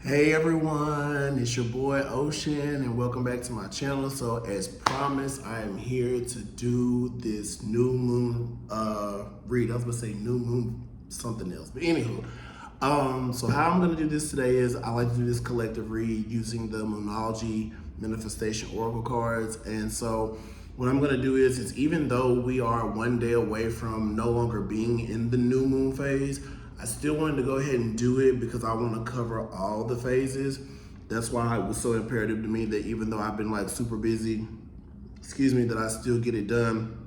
Hey everyone, it's your boy Ocean and welcome back to my channel. So as promised, I am here to do this new moon read. I was gonna say new moon something else, but anywho. So how I'm gonna do this today is I like to do this collective read using the Moonology Manifestation Oracle cards. And so what I'm gonna do is even though we are one day away from no longer being in the new moon phase, I still wanted to go ahead and do it because I want to cover all the phases. That's why it was so imperative to me that even though I've been like super busy, that I still get it done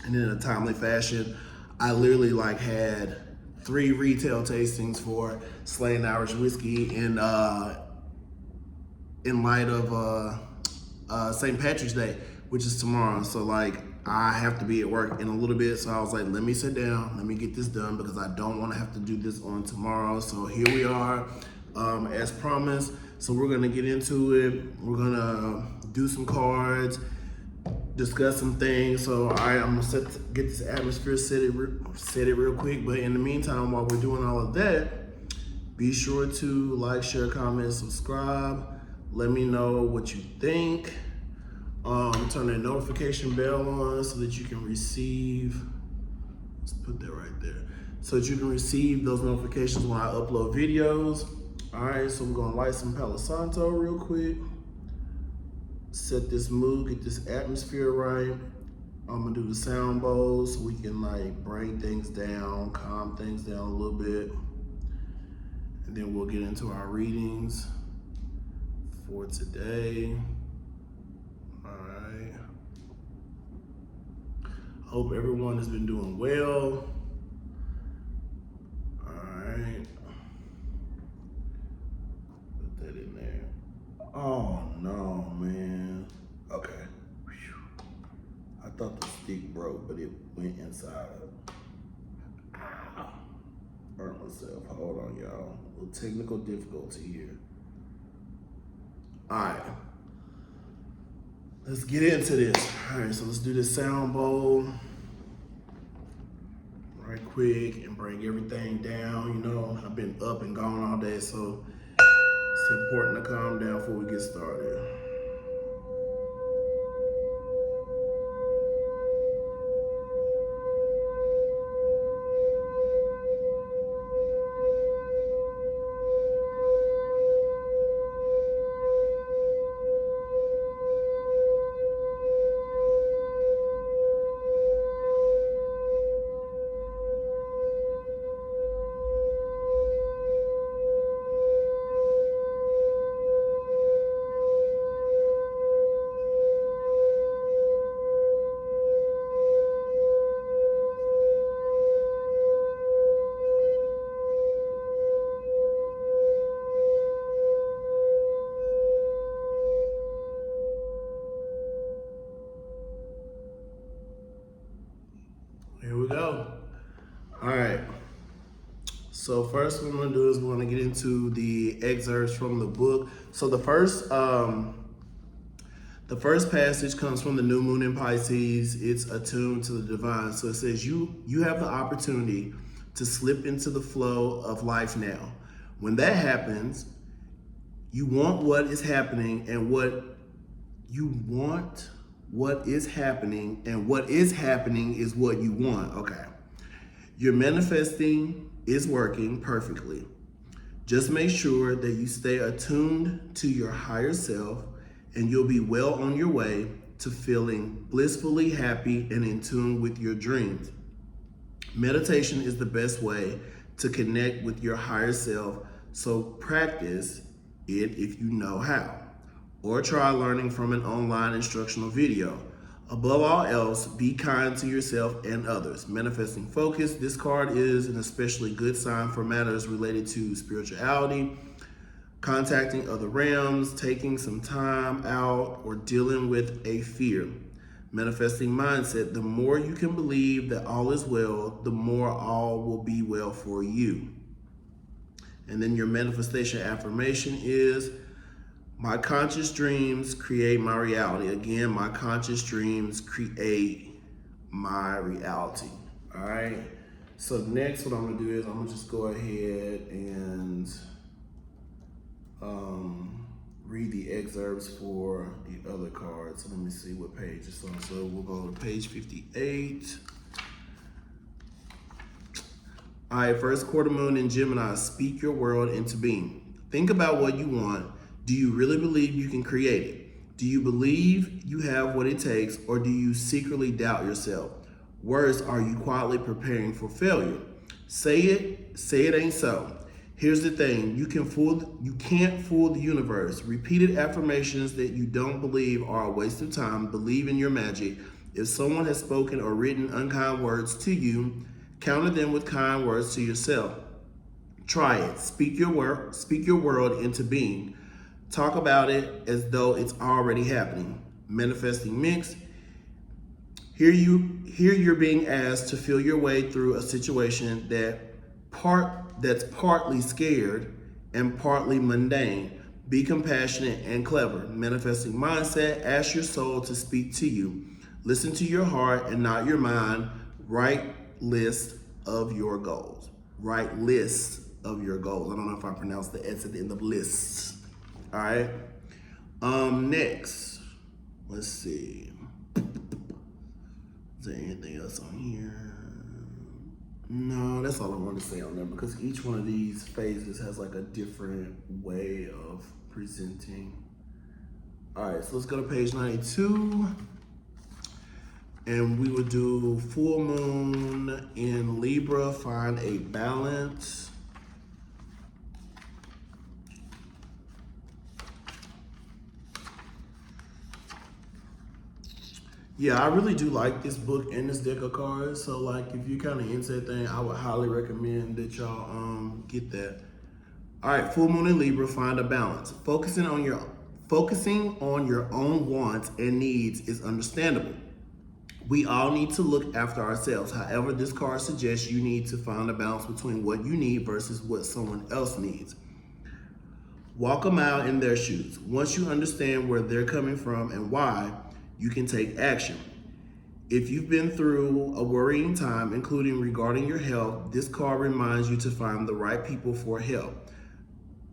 and in a timely fashion. I literally like had 3 retail tastings for Slain Irish Whiskey in light of St. Patrick's Day, which is tomorrow. So like I have to be at work in a little bit. So I was like, let me sit down, let me get this done because I don't want to have to do this on tomorrow. So here we are, as promised. So we're gonna get into it. We're gonna do some cards, discuss some things. So all right, I'm gonna get this atmosphere set it real quick. But in the meantime, while we're doing all of that, be sure to like, share, comment, subscribe. Let me know what you think. Turn the notification bell on so that you can receive, let's put that right there, so that you can receive those notifications when I upload videos. All right, so we're gonna light some Palo Santo real quick, set this mood, get this atmosphere right. I'm gonna do the sound bowl so we can like bring things down, calm things down a little bit. And then we'll get into our readings for today. Hope everyone has been doing well. All right. Put that in there. Oh no, man. Okay. Whew. I thought the stick broke, but it went inside. Ow. Burnt myself. Hold on, y'all. A little technical difficulty here. All right. Let's get into this. All right, so let's do this sound bowl right quick and bring everything down. You know, I've been up and gone all day, so it's important to calm down before we get started. Here we go. All right. So first what I'm gonna do is we're gonna get into the excerpts from the book. So the first passage comes from the new moon in Pisces. It's attuned to the divine. So it says you have the opportunity to slip into the flow of life now. When that happens, you want what is happening and what is happening is what you want. Okay. Your manifesting is working perfectly. Just make sure that you stay attuned to your higher self and you'll be well on your way to feeling blissfully happy and in tune with your dreams. Meditation is the best way to connect with your higher self, so practice it if you know how, or try learning from an online instructional video. Above all else, be kind to yourself and others. Manifesting focus. This card is an especially good sign for matters related to spirituality, contacting other realms, taking some time out, or dealing with a fear. Manifesting mindset. The more you can believe that all is well, the more all will be well for you. And then your manifestation affirmation is, my conscious dreams create my reality. Again, my conscious dreams create my reality. All right. So next, what I'm gonna do is I'm gonna just go ahead and read the excerpts for the other cards. So let me see what page it's on. So we'll go to page 58. All right, first quarter moon in Gemini, speak your world into being. Think about what you want. Do you really believe you can create it? Do you believe you have what it takes, or do you secretly doubt yourself? Worse, are you quietly preparing for failure? Say it ain't so. Here's the thing, you can't fool the universe. Repeated affirmations that you don't believe are a waste of time. Believe in your magic. If someone has spoken or written unkind words to you, counter them with kind words to yourself. Try it. Speak your world into being. Talk about it as though it's already happening. Manifesting mix. Here you're being asked to feel your way through a situation that's partly scared and partly mundane. Be compassionate and clever. Manifesting mindset. Ask your soul to speak to you. Listen to your heart and not your mind. Write list of your goals. Write lists of your goals. I don't know if I pronounced the S at the end of lists. All right. Next, let's see. Is there anything else on here? No, that's all I want to say on them, because each one of these phases has like a different way of presenting. All right, so let's go to page 92. And we would do full moon in Libra, find a balance. Yeah, I really do like this book and this deck of cards. So like, if you kind of into that thing, I would highly recommend that y'all get that. All right, full moon in Libra, find a balance. Focusing on your own wants and needs is understandable. We all need to look after ourselves. However, this card suggests you need to find a balance between what you need versus what someone else needs. Walk a mile in their shoes. Once you understand where they're coming from and why, you can take action. If you've been through a worrying time, including regarding your health, this card reminds you to find the right people for help.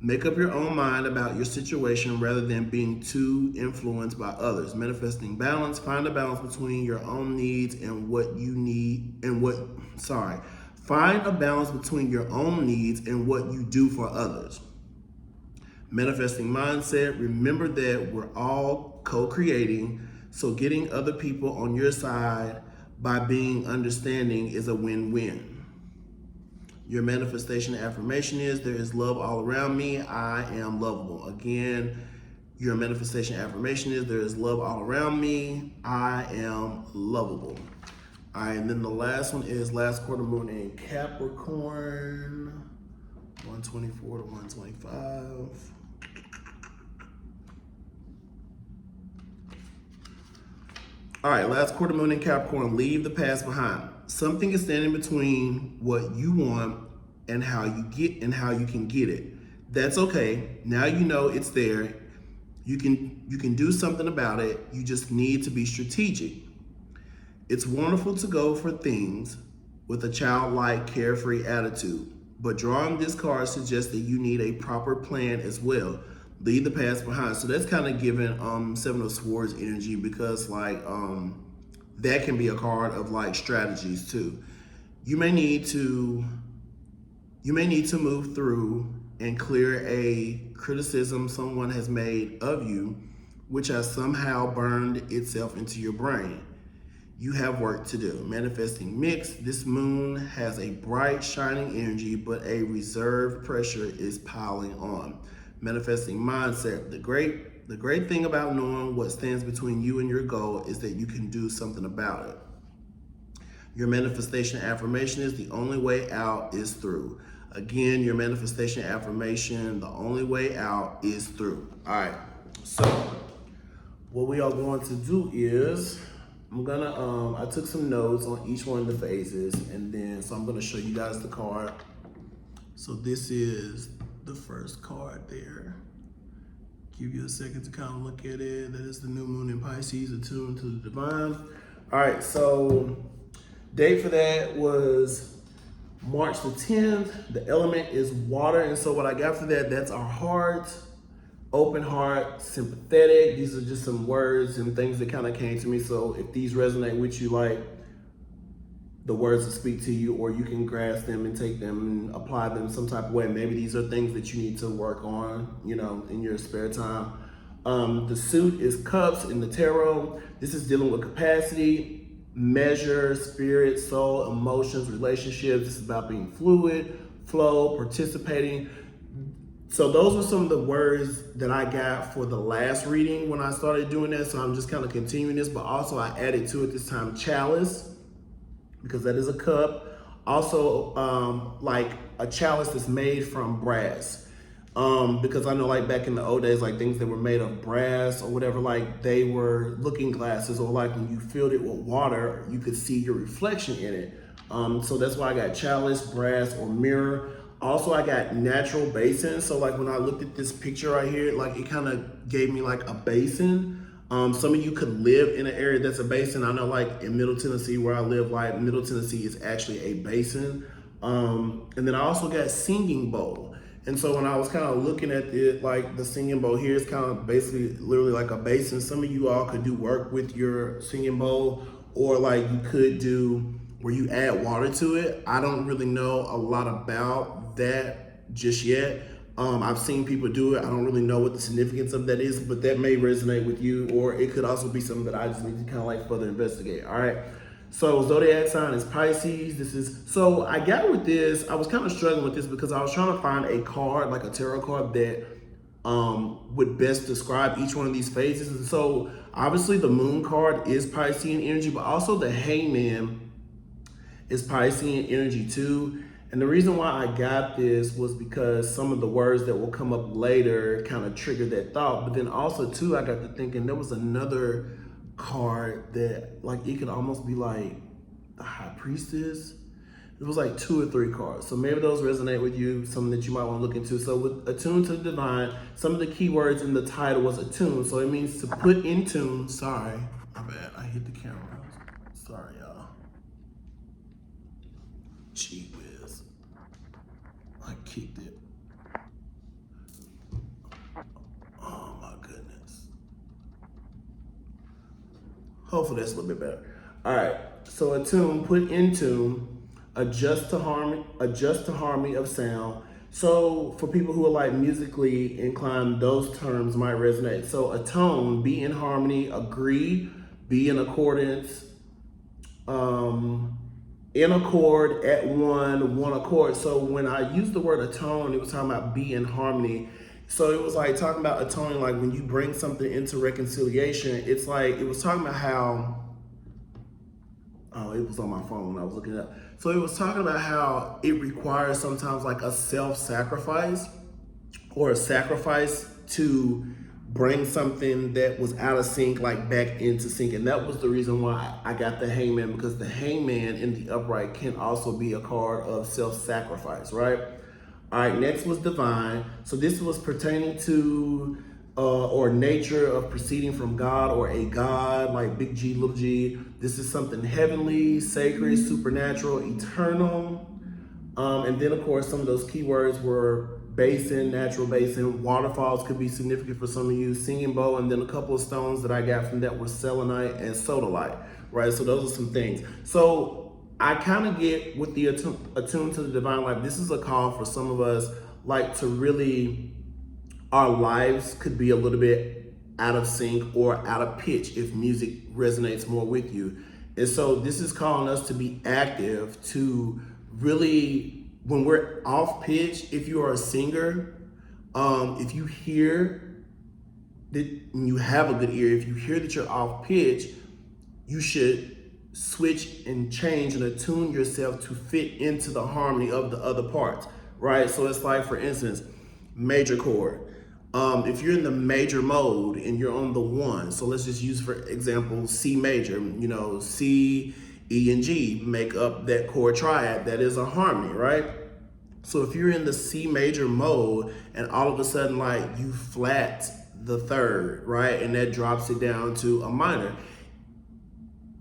Make up your own mind about your situation rather than being too influenced by others. Manifesting balance. Find a balance between your own needs and what you need Find a balance between your own needs and what you do for others. Manifesting mindset. Remember that we're all co-creating, so getting other people on your side by being understanding is a win-win. Your manifestation affirmation is, there is love all around me. I am lovable. Again, your manifestation affirmation is, there is love all around me. I am lovable. All right, and then the last one is last quarter moon in Capricorn, 124 to 125. All right, last quarter moon in Capricorn, leave the past behind. Something is standing between what you want and how you can get it. That's okay. Now you know it's there. You can do something about it. You just need to be strategic. It's wonderful to go for things with a childlike, carefree attitude, but drawing this card suggests that you need a proper plan as well. Leave the past behind. So that's kind of giving Seven of Swords energy, because like that can be a card of like strategies too. You may need to move through and clear a criticism someone has made of you, which has somehow burned itself into your brain. You have work to do. Manifesting mix. This moon has a bright, shining energy, but a reserved pressure is piling on. Manifesting mindset. The great thing about knowing what stands between you and your goal is that you can do something about it. Your manifestation affirmation is, the only way out is through. Again, your manifestation affirmation, the only way out is through. All right, so what we are going to do is, I took some notes on each one of the phases, and then, so I'm gonna show you guys the card. So this is the first card there. Give you a second to kind of look at it. That is the new moon in Pisces, attuned to the divine. All right, so date for that was March the 10th. The element is water, and so what I got for that, that's our heart. open heart, sympathetic. These are just some words and things that kind of came to me. So if these resonate with you, like the words that speak to you, or you can grasp them and take them and apply them some type of way. Maybe these are things that you need to work on, you know, in your spare time. The suit is cups in the tarot. This is dealing with capacity, measure, spirit, soul, emotions, relationships. This is about being fluid, flow, participating. So those were some of the words that I got for the last reading when I started doing that. So I'm just kind of continuing this, but also I added to it this time chalice, because that is a cup. Also, like a chalice that's made from brass. Because I know like back in the old days, like things that were made of brass or whatever, like they were looking glasses, or like when you filled it with water, you could see your reflection in it. So that's why I got chalice, brass, or mirror. Also, I got natural basin. So like when I looked at this picture right here, like it kind of gave me like a basin. Some of you could live in an area that's a basin. I know like in Middle Tennessee where I live, like Middle Tennessee is actually a basin. And then I also got singing bowl. And so when I was kind of looking at it, like the singing bowl here is kind of basically literally like a basin. Some of you all could do work with your singing bowl, or like you could do where you add water to it. I don't really know a lot about that just yet. I've seen people do it. I don't really know what the significance of that is, but that may resonate with you, or it could also be something that I just need to kind of like further investigate. All right. So zodiac sign is Pisces. So I got with this, I was kind of struggling with this because I was trying to find a card, like a tarot card that would best describe each one of these phases. And so obviously the moon card is Piscean energy, but also the hangman is Piscean energy too. And the reason why I got this was because some of the words that will come up later kind of triggered that thought. But then also too, I got to thinking there was another card that like it could almost be like the high priestess. It was like 2 or 3 cards. So maybe those resonate with you, something that you might want to look into. So with Attune to the Divine, some of the keywords in the title was attune. So it means to put in tune. Sorry, my bad, I hit the camera. Sorry, y'all. Gee whiz. I kicked it. Oh my goodness. Hopefully that's a little bit better. All right, so attune, put in tune, adjust to harmony of sound. So for people who are like musically inclined, those terms might resonate. So attone, be in harmony, agree, be in accordance, in accord, at one accord. So when I used the word atone, it was talking about be in harmony. So it was like talking about atoning, like when you bring something into reconciliation, it's like, it was talking about how, oh, it was on my phone when I was looking it up. So it was talking about how it requires sometimes like a self-sacrifice, or a sacrifice to bring something that was out of sync like back into sync. And that was the reason why I got the hangman, because the hangman in the upright can also be a card of self-sacrifice, right? All right, next was divine. So this was pertaining to or nature of proceeding from God, or a God, like big G, little g. This is something heavenly, sacred, supernatural, eternal. And then of course, some of those keywords were basin, natural basin, waterfalls could be significant for some of you, singing bowl, and then a couple of stones that I got from that were selenite and sodalite, right? So those are some things. So I kind of get with the attune to the divine, like this is a call for some of us, like to really, our lives could be a little bit out of sync or out of pitch if music resonates more with you. And so this is calling us to be active, to really, when we're off pitch, if you are a singer, if you hear that, you have a good ear, if you hear that you're off pitch, you should switch and change and attune yourself to fit into the harmony of the other parts, right? So it's like, for instance, major chord. If you're in the major mode and you're on the 1, so let's just use, for example, C major, you know, C, E, and G make up that chord triad. That is a harmony, right? So if you're in the C major mode and all of a sudden like you flat the 3rd, right? And that drops it down to a minor.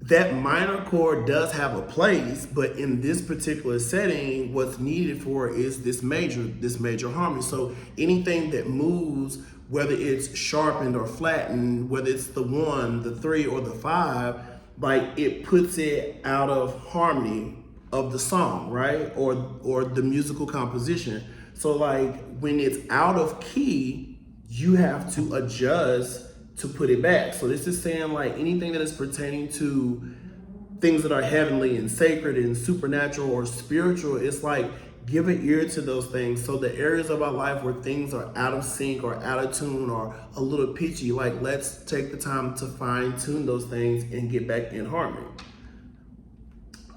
that minor chord does have a place, but in this particular setting, what's needed for is this major harmony. So anything that moves, whether it's sharpened or flattened, whether it's the 1, the 3, or the 5, like it puts it out of harmony of the song, right? Or the musical composition. So like when it's out of key, you have to adjust to put it back. So this is saying like anything that is pertaining to things that are heavenly and sacred and supernatural or spiritual, it's like give an ear to those things. So the areas of our life where things are out of sync or out of tune or a little pitchy, like let's take the time to fine tune those things and get back in harmony.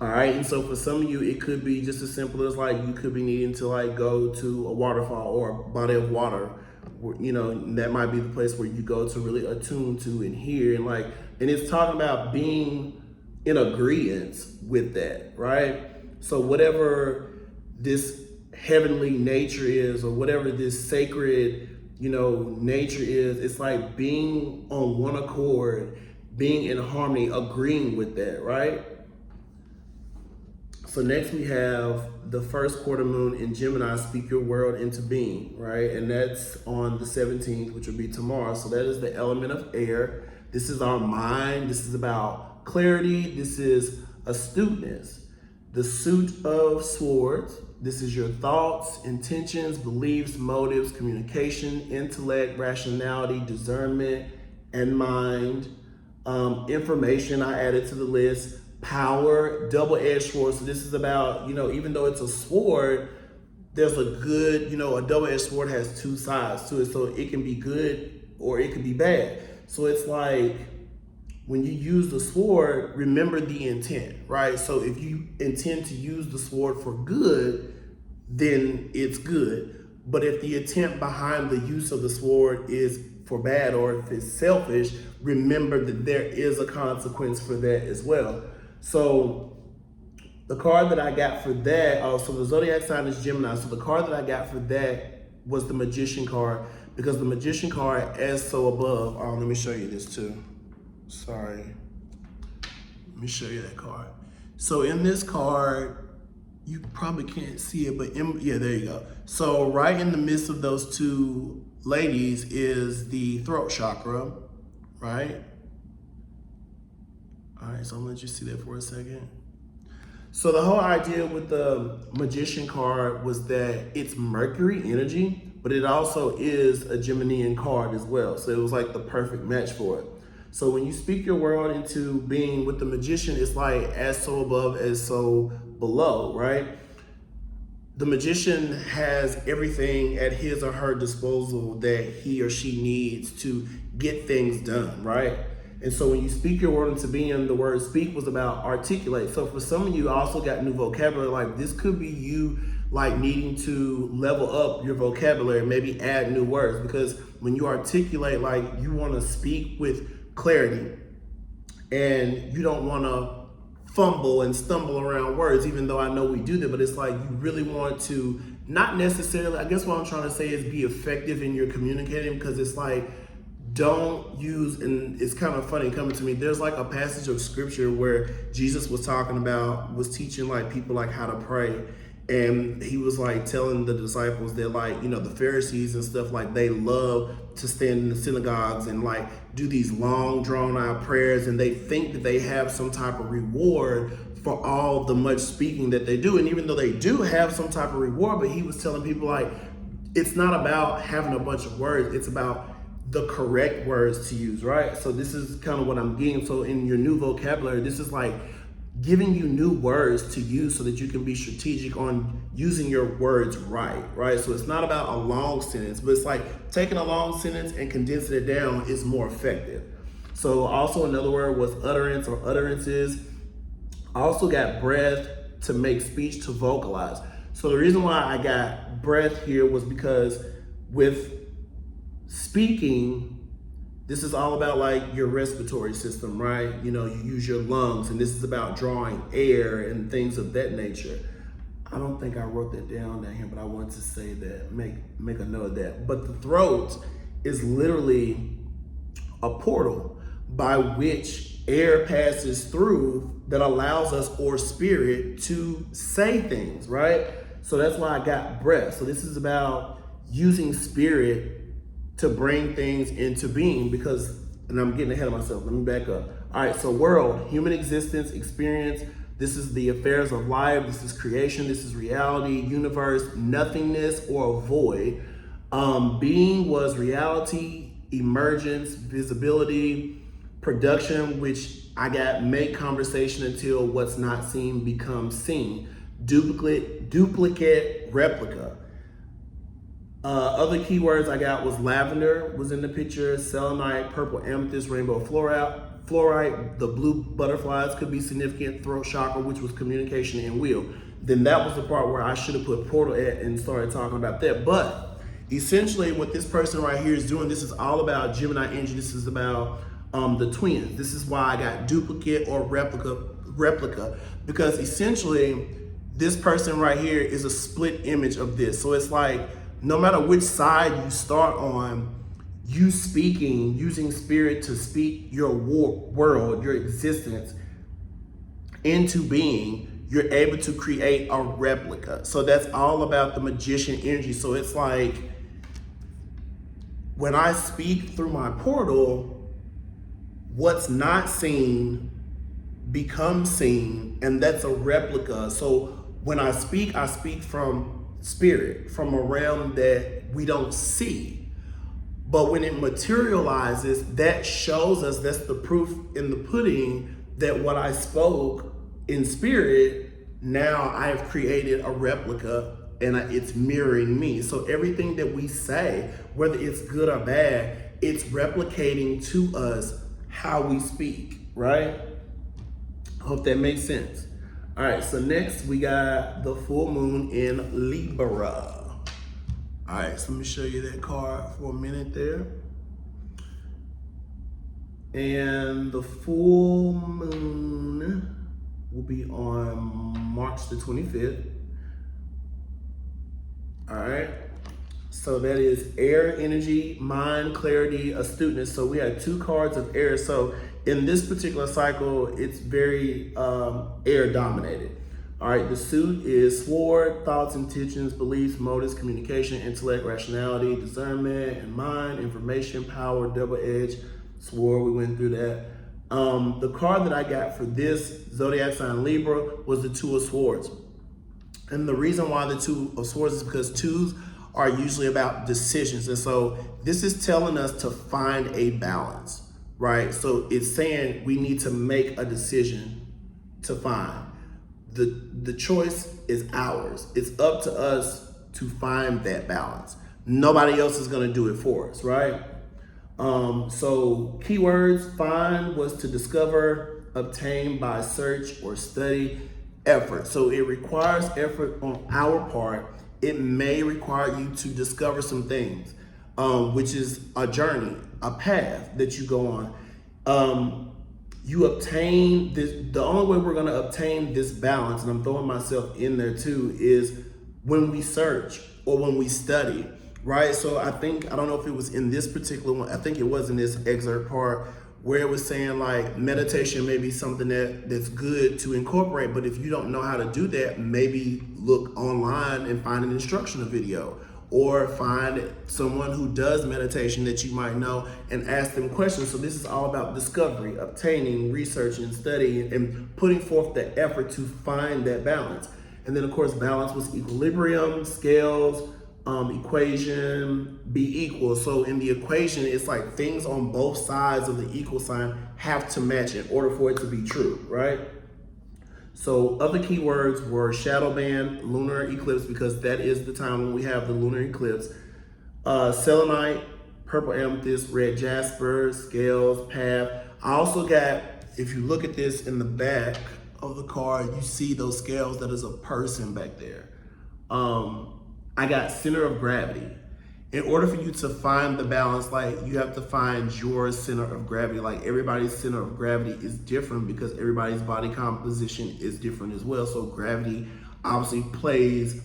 All right, and so for some of you, it could be just as simple as like you could be needing to like go to a waterfall or a body of water. You know, that might be the place where you go to really attune to and hear and it's talking about being in agreement with that, right? So whatever this heavenly nature is or whatever this sacred, nature is, it's like being on one accord, being in harmony, agreeing with that, right? So next we have the first quarter moon in Gemini, speak your world into being, right? And that's on the 17th, which will be tomorrow. So that is the element of air. This is our mind. This is about clarity. This is astuteness. The suit of swords. This is your thoughts, intentions, beliefs, motives, communication, intellect, rationality, discernment, and mind. Information I added to the list. Power, double-edged sword. So this is about, even though it's a sword, there's a good, a double-edged sword has two sides to it. So it can be good or it can be bad. So it's like when you use the sword, remember the intent, right? So if you intend to use the sword for good, then it's good. But if the intent behind the use of the sword is for bad or if it's selfish, remember that there is a consequence for that as well. So the card that I got for that, so the zodiac sign is Gemini. So the card that I got for that was the Magician card, because the Magician card, as so above. Let me show you this too. Sorry. Let me show you that card. So in this card, you probably can't see it, but yeah, there you go. So right in the midst of those two ladies is the throat chakra, right? All right, so I'm gonna let you see that for a second. So the whole idea with the Magician card was that it's Mercury energy, but it also is a Geminian card as well. So it was like the perfect match for it. So when you speak your world into being with the Magician, it's like as so above, as so below, right? The Magician has everything at his or her disposal that he or she needs to get things done, right? And so when you speak your word into being, the word speak was about articulate. So for some of you also got new vocabulary, like this could be you like needing to level up your vocabulary, maybe add new words, because when you articulate, like you want to speak with clarity and you don't want to fumble and stumble around words, even though I know we do that, but it's like you really want to not necessarily, I guess what I'm trying to say is be effective in your communicating, because it's like, don't use, and it's kind of funny coming to me, there's like a passage of scripture where Jesus was teaching like people like how to pray. And he was like telling the disciples that like, the Pharisees and stuff, like they love to stand in the synagogues and like do these long drawn out prayers. And they think that they have some type of reward for all the much speaking that they do. And even though they do have some type of reward, but he was telling people like, it's not about having a bunch of words. It's about the correct words to use, right? So this is kind of what I'm getting. So in your new vocabulary, this is like giving you new words to use so that you can be strategic on using your words right? So it's not about a long sentence, but it's like taking a long sentence and condensing it down is more effective. So also another word was utterance or utterances. I also got breath, to make speech, to vocalize. So the reason why I got breath here was because with speaking, this is all about like your respiratory system, right? You use your lungs, and this is about drawing air and things of that nature. I don't think I wrote that down here, but I wanted to say that, make a note of that. But the throat is literally a portal by which air passes through that allows us, or spirit, to say things, right? So that's why I got breath. So this is about using spirit to bring things into being, because, and I'm getting ahead of myself, let me back up. All right, so world, human existence, experience, this is the affairs of life, this is creation, this is reality, universe, nothingness or a void. Being was reality, emergence, visibility, production, which I got make conversation until what's not seen becomes seen. Duplicate, replica. Other keywords I got was lavender was in the picture, selenite, purple amethyst, rainbow fluorite, the blue butterflies could be significant, throat chakra, which was communication and will. Then that was the part where I should have put portal at and started talking about that. But essentially what this person right here is doing, this is all about Gemini energy. This is about the twins. This is why I got duplicate or replica, because essentially this person right here is a split image of this. So it's like, no matter which side you start on, you speaking, using spirit to speak your world, your existence into being, you're able to create a replica. So that's all about the magician energy. So it's like, when I speak through my portal, what's not seen becomes seen, and that's a replica. So when I speak from spirit, from a realm that we don't see. But when it materializes, that shows us, that's the proof in the pudding, that what I spoke in spirit, now I have created a replica and it's mirroring me. So everything that we say, whether it's good or bad, it's replicating to us how we speak, right? Hope that makes sense. All right, so next we got the full moon in Libra. All right, so let me show you that card for a minute there. And the full moon will be on March the 25th. All right, so that is air energy, mind, clarity, astuteness. So we had two cards of air. So in this particular cycle, it's very air dominated. All right, the suit is sword, thoughts, intentions, beliefs, motives, communication, intellect, rationality, discernment, and mind, information, power, double edge, sword, we went through that. The card that I got for this zodiac sign Libra was the Two of Swords. And the reason why the Two of Swords is because twos are usually about decisions. And so this is telling us to find a balance, right? So it's saying we need to make a decision to find. The choice is ours. It's up to us to find that balance. Nobody else is gonna do it for us, right? So keywords, find was to discover, obtain by search or study, effort. So it requires effort on our part. It may require you to discover some things, which is a journey, a path that you go on. You obtain this, the only way we're gonna obtain this balance, and I'm throwing myself in there too, is when we search or when we study, right? So I don't know if it was in this particular one, I think it was in this excerpt part, where it was saying like meditation may be something that's good to incorporate, but if you don't know how to do that, maybe look online and find an instructional video, or find someone who does meditation that you might know and ask them questions. So this is all about discovery, obtaining, researching, studying, and putting forth the effort to find that balance. And then of course, balance was equilibrium, scales, equation, be equal. So in the equation, it's like things on both sides of the equal sign have to match in order for it to be true, right? So other keywords were shadow band, lunar eclipse, because that is the time when we have the lunar eclipse, selenite, purple amethyst, red jasper, scales, path. I also got, if you look at this in the back of the card, you see those scales, that is a person back there. I got center of gravity. In order for you to find the balance, like you have to find your center of gravity. Like everybody's center of gravity is different because everybody's body composition is different as well. So gravity obviously plays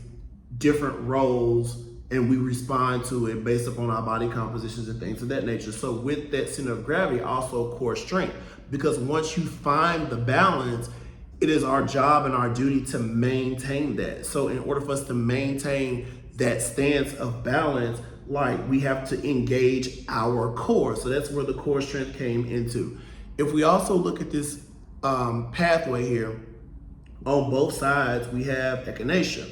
different roles and we respond to it based upon our body compositions and things of that nature. So with that center of gravity, also core strength, because once you find the balance, it is our job and our duty to maintain that. So in order for us to maintain that stance of balance, like, we have to engage our core. So that's where the core strength came into. If we also look at this pathway here, on both sides, we have echinacea.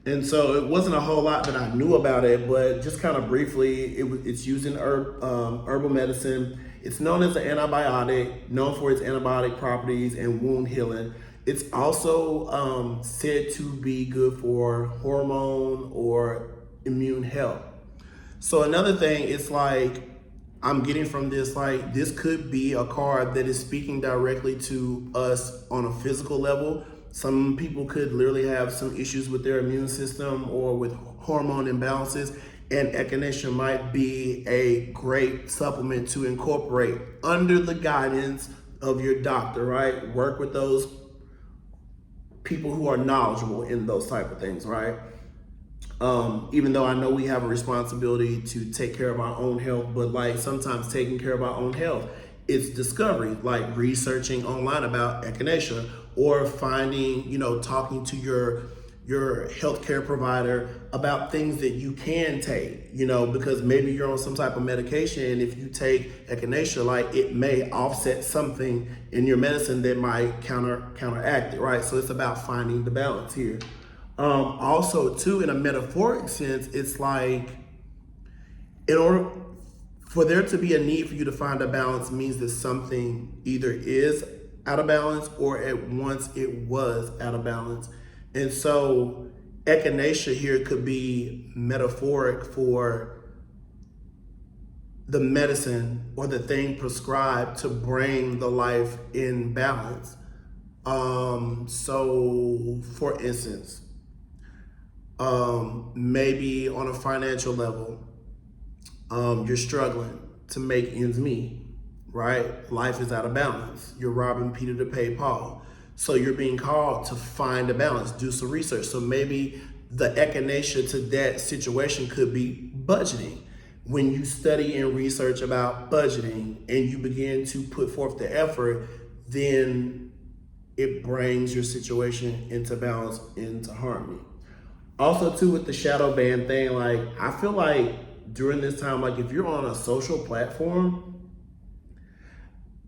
And so it wasn't a whole lot that I knew about it, but just kind of briefly, it's used in herbal medicine. It's known as an antibiotic, known for its antibiotic properties and wound healing. It's also said to be good for hormone or immune health. So another thing, it's like, I'm getting from this, like, this could be a card that is speaking directly to us on a physical level. Some people could literally have some issues with their immune system or with hormone imbalances, and echinacea might be a great supplement to incorporate under the guidance of your doctor, right? Work with those people who are knowledgeable in those type of things, right? Even though I know we have a responsibility to take care of our own health, but like sometimes taking care of our own health, it's discovery, like researching online about echinacea, or finding, talking to your healthcare provider about things that you can take, because maybe you're on some type of medication, and if you take echinacea, like, it may offset something in your medicine that might counteract it, right? So it's about finding the balance here. Also, too, in a metaphoric sense, it's like, in order for there to be a need for you to find a balance means that something either is out of balance or at once it was out of balance. And so echinacea here could be metaphoric for the medicine or the thing prescribed to bring the life in balance. So for instance, maybe on a financial level, you're struggling to make ends meet, right? Life is out of balance. You're robbing Peter to pay Paul. So you're being called to find a balance, do some research. So maybe the echinacea to that situation could be budgeting. When you study and research about budgeting and you begin to put forth the effort, then it brings your situation into balance, into harmony. Also, too, with the shadow band thing, like, I feel like during this time, like, if you're on a social platform,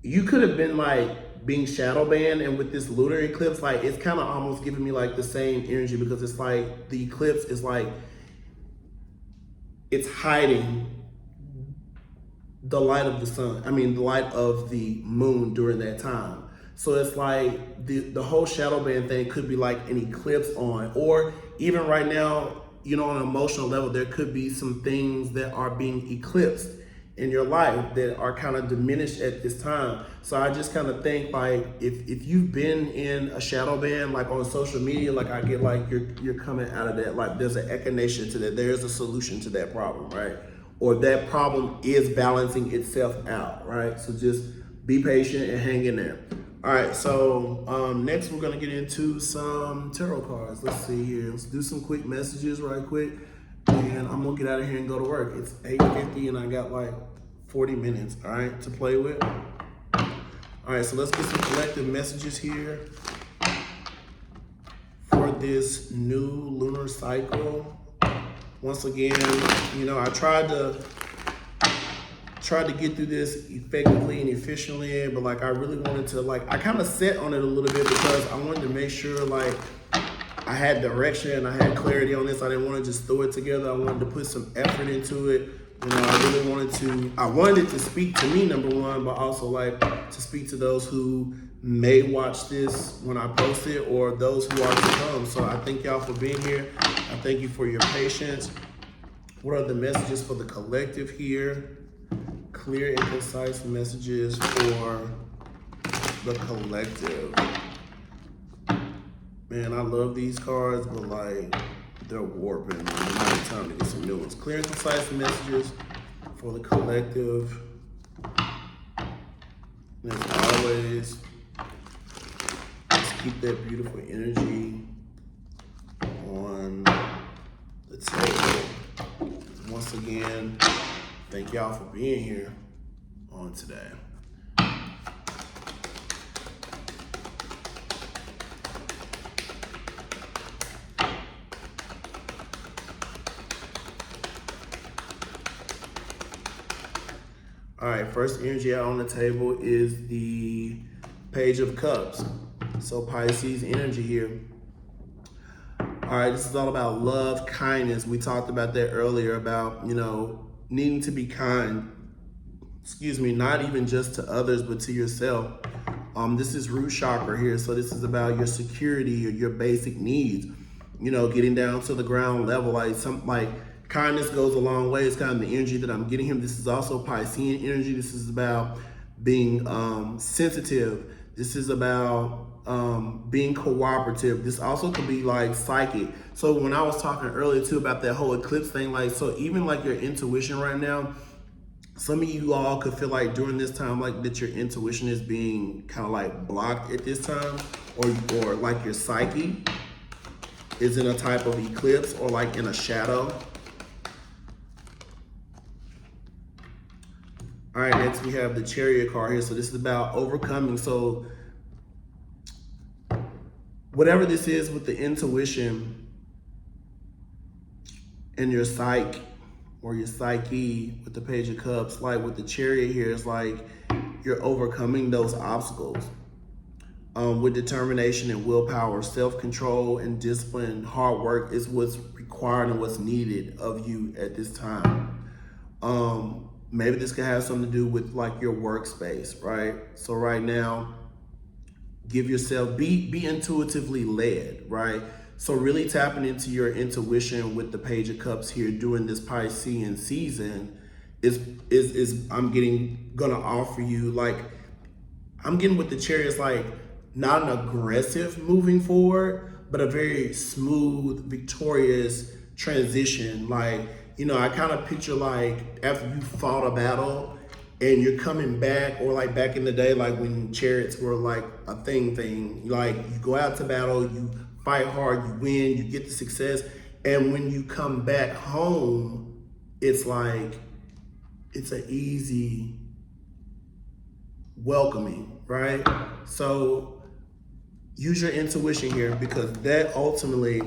you could have been like being shadow banned, and with this lunar eclipse, like, it's kind of almost giving me like the same energy, because it's like the eclipse is like, it's hiding the light of the sun. I mean, the light of the moon during that time. So it's like the whole shadow band thing could be like an eclipse on, or even right now, on an emotional level, there could be some things that are being eclipsed in your life that are kind of diminished at this time. So I just kind of think, like, if you've been in a shadow band, like on social media, like, I get like you're coming out of that, like there's an echinacea to that, there's a solution to that problem, right? Or that problem is balancing itself out, right? So just be patient and hang in there. All right, so next we're gonna get into some tarot cards. Let's see here. Let's do some quick messages right quick, and I'm gonna get out of here and go to work. It's 8:50 and I got like 40 minutes, all right, to play with. All right, so let's get some collective messages here for this new lunar cycle. Once again, I tried to get through this effectively and efficiently, but like, I really wanted to, like, I kind of set on it a little bit because I wanted to make sure, like, I had direction, I had clarity on this. I didn't want to just throw it together. I wanted to put some effort into it. I wanted it to speak to me, number one, but also like to speak to those who may watch this when I post it, or those who are to come. So I thank y'all for being here. I thank you for your patience. What are the messages for the collective here? Clear and concise messages for the collective. Man, I love these cards, but like, they're warping. Man. It might be time to get some new ones. Clear and concise messages for the collective. And as always, let's keep that beautiful energy on the table. once again, thank y'all for being here on today. All right, first energy out on the table is the Page of Cups. So Pisces energy here. All right, this is all about love, kindness. We talked about that earlier about, needing to be kind. Not even just to others, but to yourself. This is root chakra here. So this is about your security or your basic needs, getting down to the ground level. Like kindness goes a long way. It's kind of the energy that I'm getting him. This is also Piscean energy. This is about being sensitive. This is about being cooperative. This also could be like psychic. So when I was talking earlier too about that whole eclipse thing, so even like your intuition right now, some of you all could feel like during this time, like that your intuition is being kind of like blocked at this time, or like your psyche is in a type of eclipse or like in a shadow. All right, next we have the Chariot card here. So this is about overcoming. So whatever this is with the intuition and your psyche or your psyche with the Page of Cups, like with the Chariot here, it's like you're overcoming those obstacles with determination and willpower. Self-control and discipline, hard work is what's required and what's needed of you at this time. Maybe this could have something to do with like your workspace, right? So right now, give yourself, be intuitively led, right? So really tapping into your intuition with the Page of Cups here during this Piscean season is gonna offer you, like, I'm getting with the Chariots, like not an aggressive moving forward, but a very smooth, victorious transition. Like, I kind of picture like after you fought a battle and you're coming back, or like back in the day, like when chariots were like a thing, like you go out to battle, you fight hard, you win, you get the success. And when you come back home, it's like, it's an easy welcoming, right? So use your intuition here, because that ultimately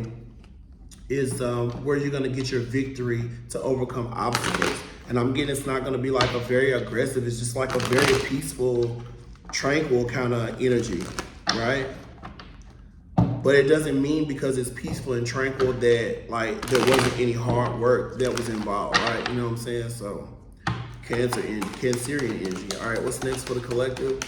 is where you're gonna get your victory to overcome obstacles. And I'm getting, it's not gonna be like a very aggressive, it's just like a very peaceful, tranquil kind of energy, right? But it doesn't mean because it's peaceful and tranquil that like there wasn't any hard work that was involved, right? You know what I'm saying? So Cancerian energy. All right, what's next for the collective?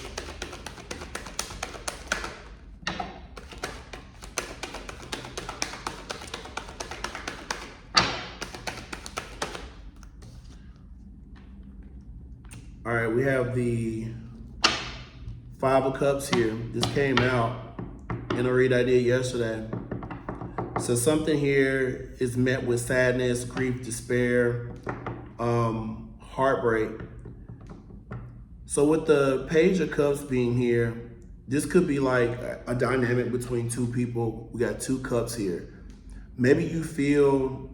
All right, we have the Five of Cups here. This came out in a read I did yesterday. So something here is met with sadness, grief, despair, heartbreak. So with the Page of Cups being here, this could be like a dynamic between two people. We got two cups here. Maybe you feel,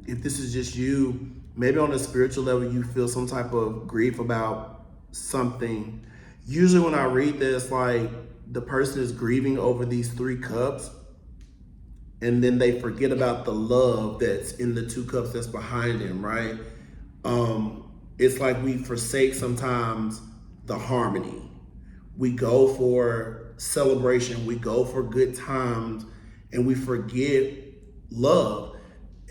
if this is just you, maybe on a spiritual level, you feel some type of grief about something. Usually when I read this, like the person is grieving over these three cups, and then they forget about the love that's in the two cups that's behind them, right? It's like we forsake sometimes the harmony. We go for celebration, we go for good times, and we forget love.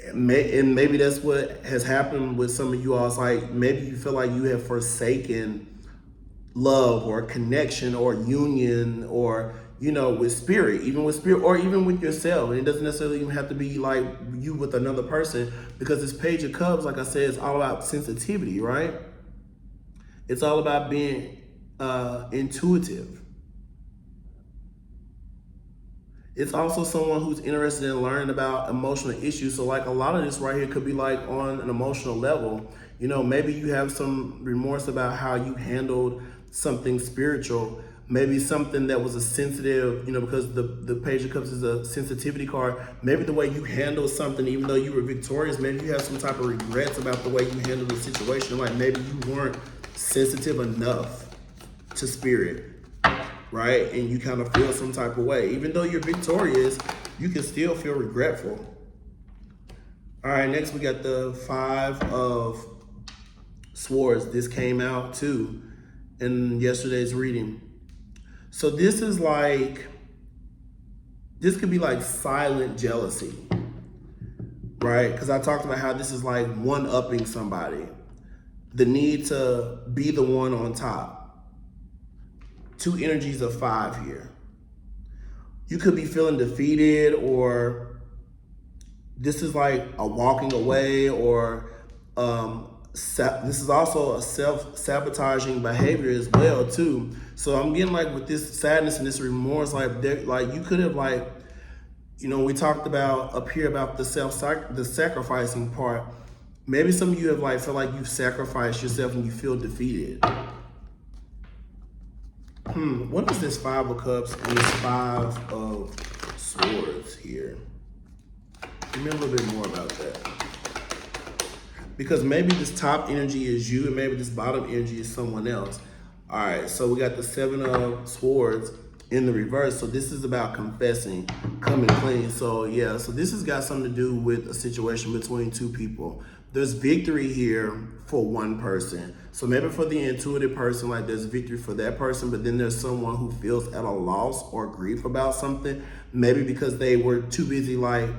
And maybe that's what has happened with some of you all. It's like maybe you feel like you have forsaken love or connection or union, or with spirit, or even with yourself. And it doesn't necessarily even have to be like you with another person, because this Page of Cups, like I said, is all about sensitivity, right? It's all about being intuitive. It's also someone who's interested in learning about emotional issues. So like a lot of this right here could be like on an emotional level. Maybe you have some remorse about how you handled something spiritual maybe something that was a sensitive, because the Page of Cups is a sensitivity card. Maybe the way you handle something, even though you were victorious, maybe you have some type of regrets about the way you handled the situation. Like maybe you weren't sensitive enough to spirit, right? And you kind of feel some type of way. Even though you're victorious, you can still feel regretful. All right, next we got the Five of Swords. This came out too in yesterday's reading. So this is like, this could be like silent jealousy, right? Because I talked about how this is like one-upping somebody. The need to be the one on top. Two energies of 5 here. You could be feeling defeated, or this is like a walking away, or this is also a self-sabotaging behavior as well too. So I'm getting like with this sadness and this remorse, like you could have like, we talked about up here about the sacrificing part. Maybe some of you have like feel like you've sacrificed yourself and you feel defeated. What is this Five of Cups and this Five of Swords here? Give me a little bit more about that. Because maybe this top energy is you and maybe this bottom energy is someone else. All right, so we got the Seven of Swords in the reverse. So this is about confessing, coming clean. So yeah, so this has got something to do with a situation between two people. There's victory here for one person. So maybe for the intuitive person, like there's victory for that person, but then there's someone who feels at a loss or grief about something, maybe because they were too busy like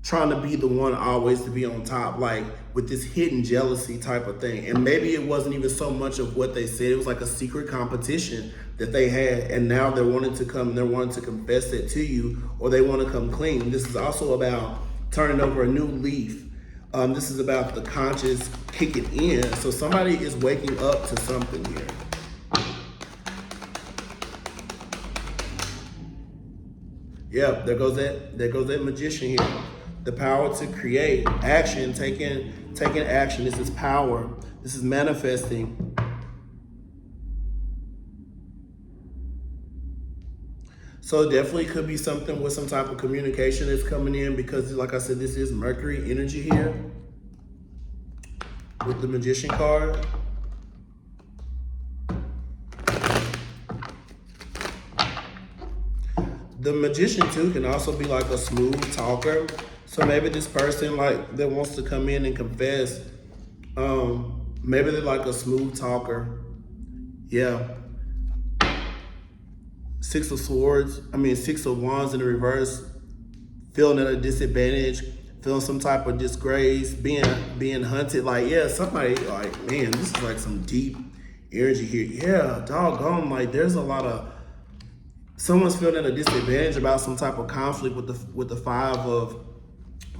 trying to be the one always to be on top, like with this hidden jealousy type of thing. And maybe it wasn't even so much of what they said. It was like a secret competition that they had. And now they're wanting to come, they're wanting to confess it to you, or they want to come clean. This is also about turning over a new leaf. This is about the conscious kicking in. So somebody is waking up to something here. Yeah, there goes that magician here. The power to create action, taking action. This is power. This is manifesting. So it definitely could be something with some type of communication that's coming in, because like I said, this is Mercury energy here with the Magician card. The Magician too can also be like a smooth talker. So maybe this person like that wants to come in and confess, maybe they're like a smooth talker. Yeah. Six of Wands in the reverse, feeling at a disadvantage, feeling some type of disgrace, being hunted. Like, yeah, somebody like, man, this is like some deep energy here. Yeah, doggone, like there's a lot of, someone's feeling at a disadvantage about some type of conflict with the Five of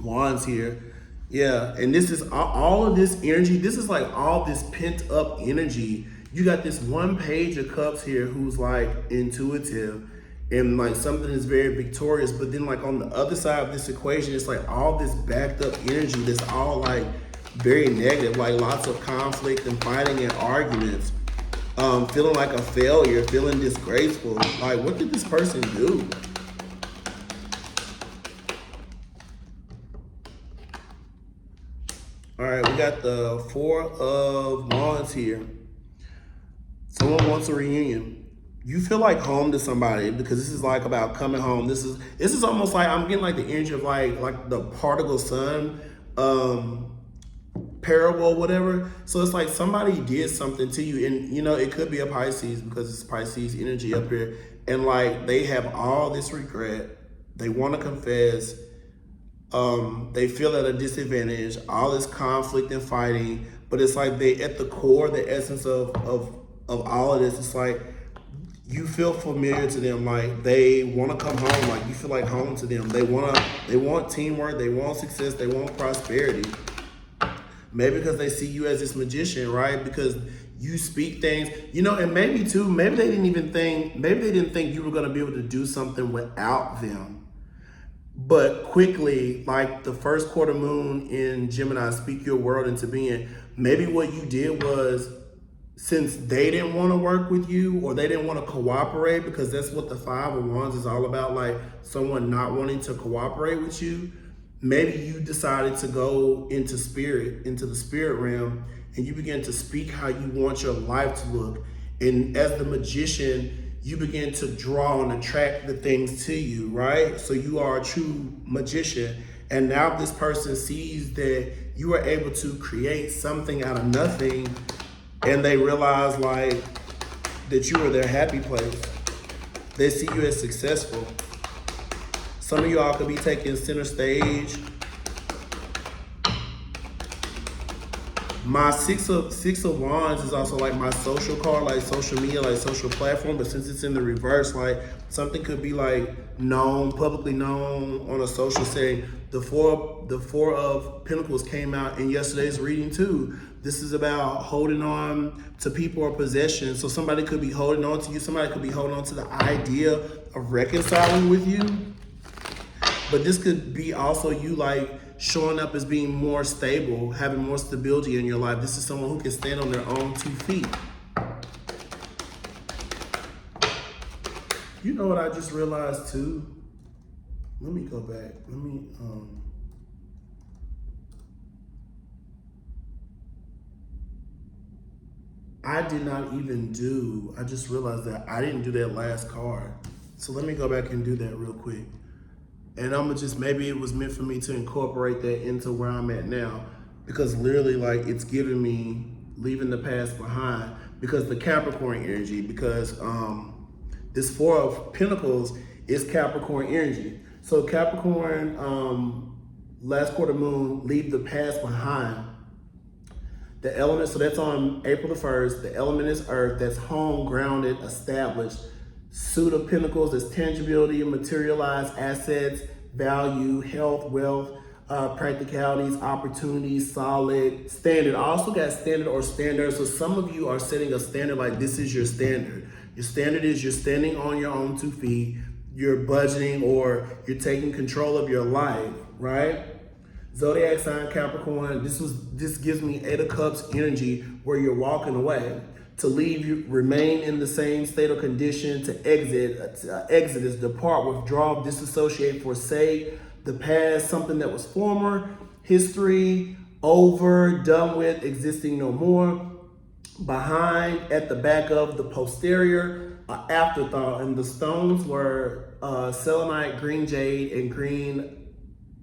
Wands here. Yeah, and this is all of this energy. This is like all this pent up energy. You got this one Page of Cups here who's like intuitive and like something is very victorious, but then like on the other side of this equation, it's like all this backed up energy that's all like very negative, like lots of conflict and fighting and arguments, feeling like a failure, feeling disgraceful. Like, what did this person do? All right, we got the Four of Wands here. Someone wants a reunion. You feel like home to somebody, because this is like about coming home. This is almost like, I'm getting like the energy of like the prodigal son parable, whatever. So it's like somebody did something to you, and it could be a Pisces, because it's Pisces energy up here, and like they have all this regret. They want to confess. They feel at a disadvantage, all this conflict and fighting, but it's like they, at the core, the essence of all of this, it's like you feel familiar to them, like they want to come home, like you feel like home to them. They want teamwork, they want success, they want prosperity. Maybe because they see you as this magician, right? Because you speak things, and maybe too, maybe they didn't think you were going to be able to do something without them. But quickly, like the first quarter moon in Gemini, speak your world into being. Maybe what you did was since they didn't want to work with you or they didn't want to cooperate, because that's what the Five of Wands is all about, like someone not wanting to cooperate with you, maybe you decided to go into the spirit realm, and you begin to speak how you want your life to look. And as the magician, you begin to draw and attract the things to you, right? So you are a true magician. And now this person sees that you are able to create something out of nothing, and they realize like that you are their happy place. They see you as successful. Some of y'all could be taking center stage. My six of Wands is also like my social card, like social media, like social platform. But since it's in the reverse, like something could be like known, publicly known on a social setting. The four of Pentacles came out in yesterday's reading too. This is about holding on to people or possessions. So somebody could be holding on to you. Somebody could be holding on to the idea of reconciling with you. But this could be also you like showing up as being more stable, having more stability in your life. This is someone who can stand on their own 2 feet. You know what I just realized too? Let me go back. I did not even do, I just realized that I didn't do that last card. So let me go back and do that real quick. And I'm gonna just, maybe it was meant for me to incorporate that into where I'm at now, because literally like it's giving me leaving the past behind, because the Capricorn energy, because this Four of Pentacles is Capricorn energy. So Capricorn, last quarter moon, leave the past behind. The element, so that's on April the 1st. The element is earth, that's home, grounded, established. Suit of Pentacles is tangibility, materialized assets, value, health, wealth, practicalities, opportunities, solid, standard. I also got standard or standard. So some of you are setting a standard, like this is your standard. Your standard is you're standing on your own 2 feet, you're budgeting, or you're taking control of your life, right? Zodiac sign Capricorn, this gives me 8 of Cups energy, where you're walking away. To leave, you remain in the same state or condition. To exit, exit is depart, withdraw, disassociate, forsake the past, something that was former, history, over, done with, existing no more. Behind, at the back of, the posterior, afterthought. And the stones were selenite, green jade, and green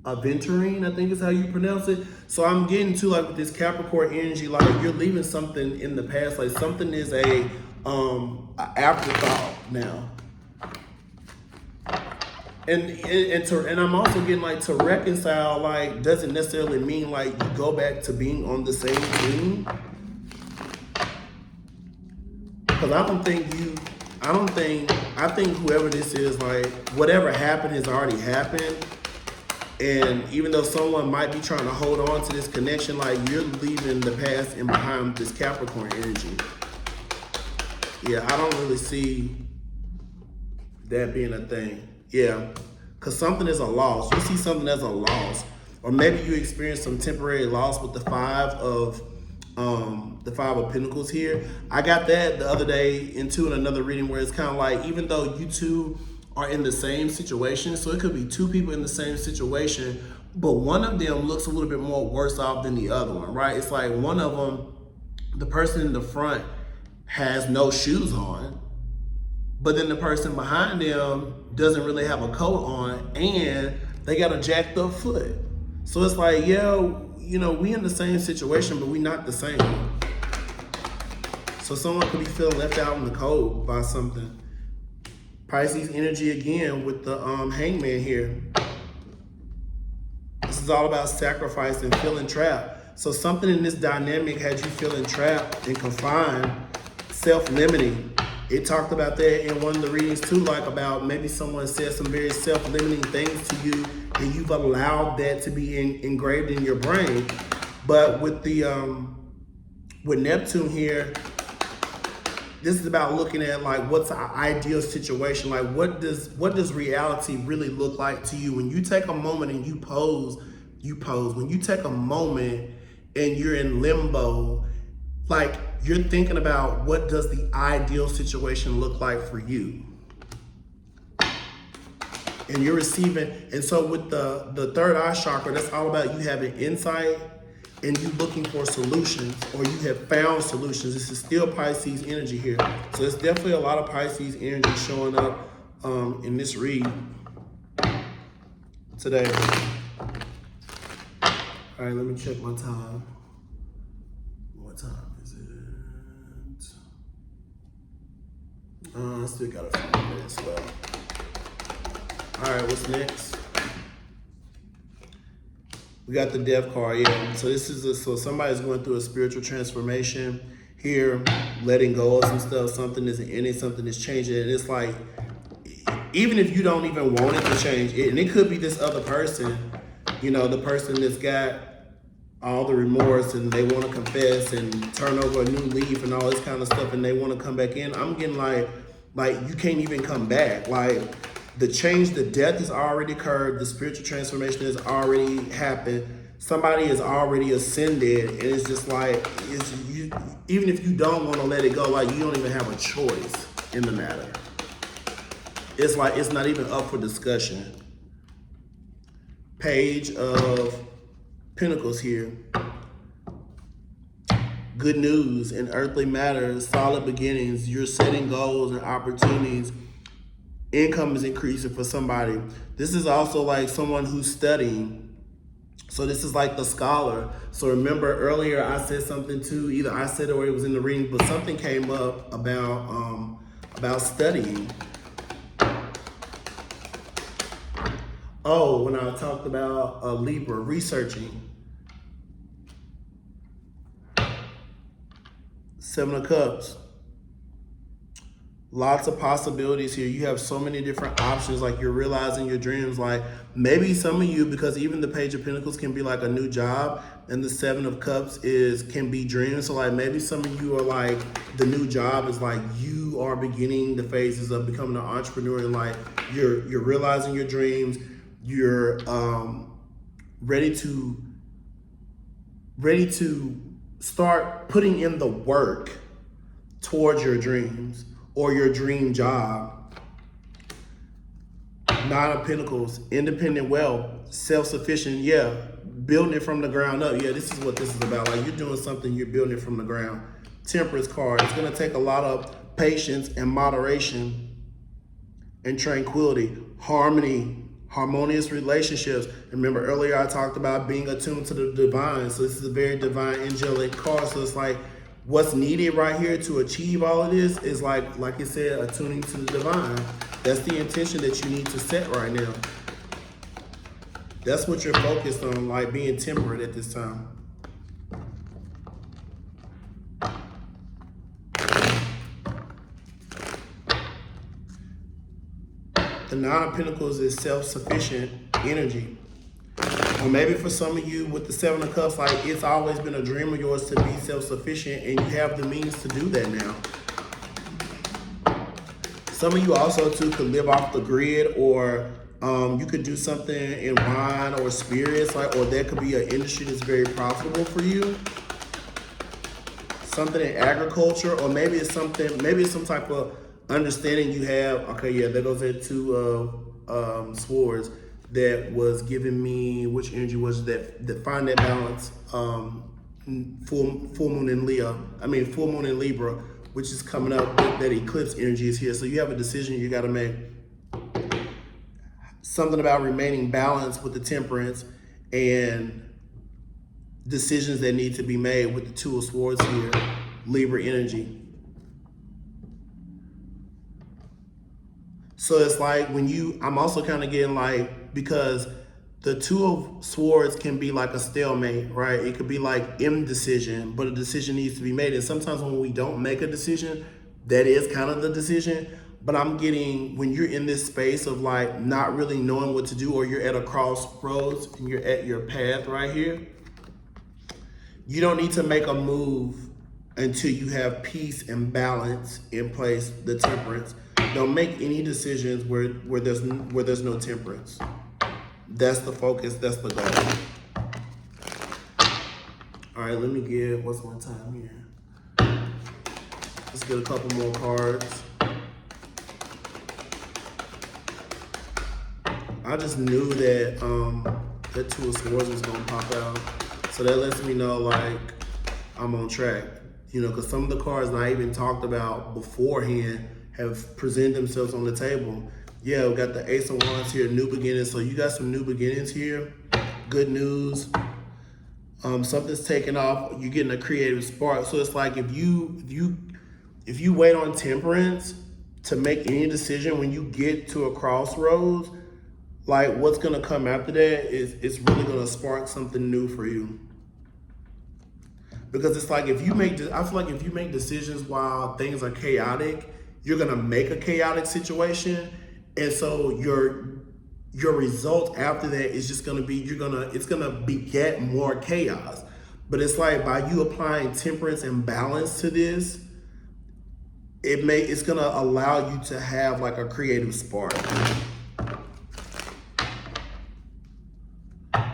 aventurine, I think is how you pronounce it. So I'm getting to like with this Capricorn energy, like you're leaving something in the past, like something is a afterthought now. And I'm also getting like to reconcile, like doesn't necessarily mean like you go back to being on the same team. Because I think whoever this is, like whatever happened has already happened. And even though someone might be trying to hold on to this connection, like you're leaving the past and behind this Capricorn energy. Yeah, I don't really see that being a thing. Yeah, because something is a loss. You see something as a loss. Or maybe you experience some temporary loss with the Five of Pentacles here. I got that the other day in another reading, where it's kind of like, even though you two are in the same situation, so it could be 2 people in the same situation, but one of them looks a little bit more worse off than the other one, right? It's like one of them, the person in the front has no shoes on, but then the person behind them doesn't really have a coat on, and they got a jacked up foot. So it's like, yeah, you know, we in the same situation, but we not the same. So someone could be feeling left out in the cold by something. Pisces energy again with the hangman here. This is all about sacrifice and feeling trapped. So something in this dynamic had you feeling trapped and confined, self-limiting. It talked about that in one of the readings too, like about maybe someone said some very self-limiting things to you, and you've allowed that to be engraved in your brain. But with the with Neptune here, this is about looking at like what's an ideal situation, like what does reality really look like to you when you take a moment and you pose. When you take a moment and you're in limbo, Like, you're thinking about what does the ideal situation look like for you. And you're receiving, and so with the third eye chakra, that's all about you having insight and you looking for solutions, or you have found solutions. This is still Pisces energy here. So it's definitely a lot of Pisces energy showing up in this read today. All right, let me check my time. What time is it? I still got a few minutes left. All right, what's next? We got the Death card, yeah. So this is so somebody's going through a spiritual transformation here, letting go of some stuff. Something is ending, something is changing, and it's like, even if you don't even want it to change, and it could be this other person, you know, the person that's got all the remorse and they want to confess and turn over a new leaf and all this kind of stuff, and they want to come back in. I'm getting like you can't even come back. Like, the change, the death has already occurred. The spiritual transformation has already happened. Somebody has already ascended, and it's just like, even if you don't want to let it go, like, you don't even have a choice in the matter. It's like, it's not even up for discussion. Page of Pentacles here. Good news in earthly matters, solid beginnings. You're setting goals and opportunities. Income is increasing for somebody. This is also like someone who's studying. So this is like the scholar. So remember earlier I said something too, either I said it or it was in the reading, but something came up about studying. Oh, when I talked about Libra, researching. Seven of Cups. Lots of possibilities here. You have so many different options. Like, you're realizing your dreams. Like, maybe some of you, because even the Page of Pentacles can be like a new job, and the Seven of Cups can be dreams. So like, maybe some of you are like, the new job is like, you are beginning the phases of becoming an entrepreneur, and like you're realizing your dreams. You're ready to start putting in the work towards your dreams or your dream job. Nine of Pentacles, independent wealth, self-sufficient, yeah, building it from the ground up. Yeah, this is what this is about. Like, you're doing something, you're building it from the ground. Temperance card, it's gonna take a lot of patience and moderation and tranquility, harmony, harmonious relationships. Remember earlier I talked about being attuned to the divine. So this is a very divine, angelic card. So it's like, what's needed right here to achieve all of this is like I said, attuning to the divine. That's the intention that you need to set right now. That's what you're focused on, like being temperate at this time. The Nine of Pentacles is self-sufficient energy. Or maybe for some of you with the Seven of Cups, like, it's always been a dream of yours to be self-sufficient, and you have the means to do that now. Some of you also too could live off the grid, or you could do something in wine or spirits, like, or there could be an industry that's very profitable for you. Something in agriculture, or maybe it's something, maybe it's some type of understanding you have. Okay, yeah, there goes that Two of Swords. That was giving me, which energy was that find that balance, full moon in Leo, full moon in Libra, which is coming up, that eclipse energy is here. So you have a decision you gotta make. Something about remaining balanced with the Temperance, and decisions that need to be made with the Two of Swords here, Libra energy. So it's like I'm also kind of getting like, because the Two of Swords can be like a stalemate, right? It could be like indecision, but a decision needs to be made. And sometimes when we don't make a decision, that is kind of the decision. But I'm getting, when you're in this space of like not really knowing what to do, or you're at a crossroads and you're at your path right here, you don't need to make a move until you have peace and balance in place, the Temperance. Don't make any decisions where there's no temperance. That's the focus, that's the goal. All right, let me get, what's my time here? Let's get a couple more cards. I just knew that that Two of Swords was gonna pop out. So that lets me know like I'm on track. You know, because some of the cards that I even talked about beforehand have presented themselves on the table. Yeah, we got the Ace of Wands here, new beginnings. So you got some new beginnings here. Good news. Something's taking off. You're getting a creative spark. So it's like if you wait on Temperance to make any decision, when you get to a crossroads, like what's gonna come after that is it's really gonna spark something new for you. Because it's like I feel like if you make decisions while things are chaotic, you're gonna make a chaotic situation, and so your result after that is just gonna be it's gonna beget more chaos. But it's like by you applying temperance and balance to this, it's gonna allow you to have like a creative spark.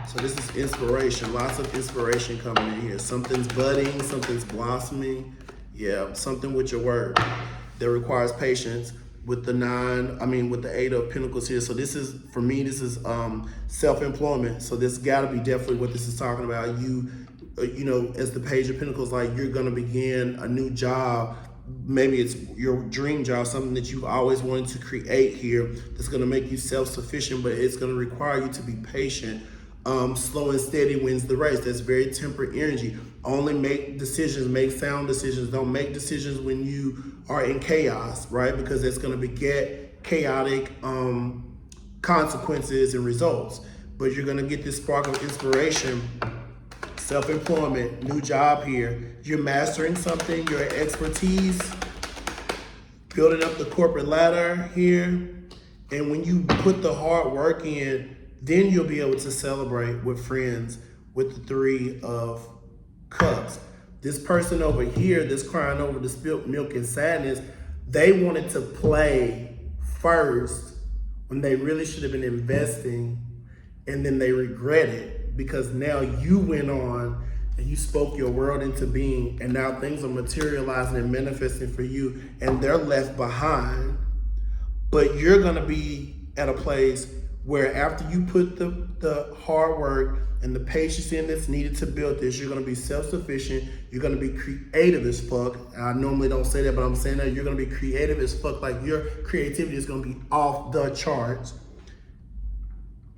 So this is inspiration, lots of inspiration coming in here. Something's budding, something's blossoming. Yeah, something with your word that requires patience with with the Eight of Pentacles here. So this is, for me, this is self-employment. So this gotta be definitely what this is talking about. You know, as the Page of Pentacles, like you're gonna begin a new job. Maybe it's your dream job, something that you've always wanted to create here that's gonna make you self-sufficient, but it's gonna require you to be patient. Slow and steady wins the race. That's very temperate energy. Only make decisions, make sound decisions. Don't make decisions when you are in chaos, right? Because it's going to beget chaotic consequences and results. But you're going to get this spark of inspiration, self-employment, new job here. You're mastering something, your expertise, building up the corporate ladder here. And when you put the hard work in, then you'll be able to celebrate with friends with the Three of Cups. This person over here that's crying over the spilt milk and sadness, they wanted to play first when they really should have been investing, and then they regret it because now you went on and you spoke your world into being, and now things are materializing and manifesting for you, and they're left behind. But you're gonna be at a place where after you put the hard work and the patience in that's needed to build this, you're gonna be self-sufficient, you're gonna be creative as fuck. I normally don't say that, but I'm saying that you're gonna be creative as fuck. Like your creativity is gonna be off the charts.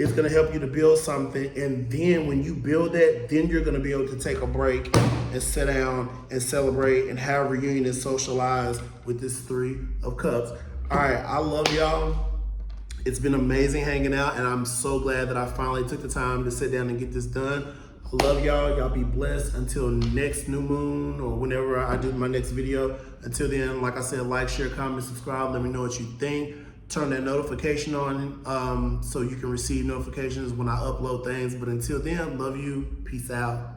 It's gonna help you to build something, and then when you build that, then you're gonna be able to take a break and sit down and celebrate and have a reunion and socialize with this Three of Cups. All right, I love y'all. It's been amazing hanging out, and I'm so glad that I finally took the time to sit down and get this done. I love y'all. Y'all be blessed until next new moon or whenever I do my next video. Until then, like I said, like, share, comment, subscribe. Let me know what you think. Turn that notification on so you can receive notifications when I upload things. But until then, love you. Peace out.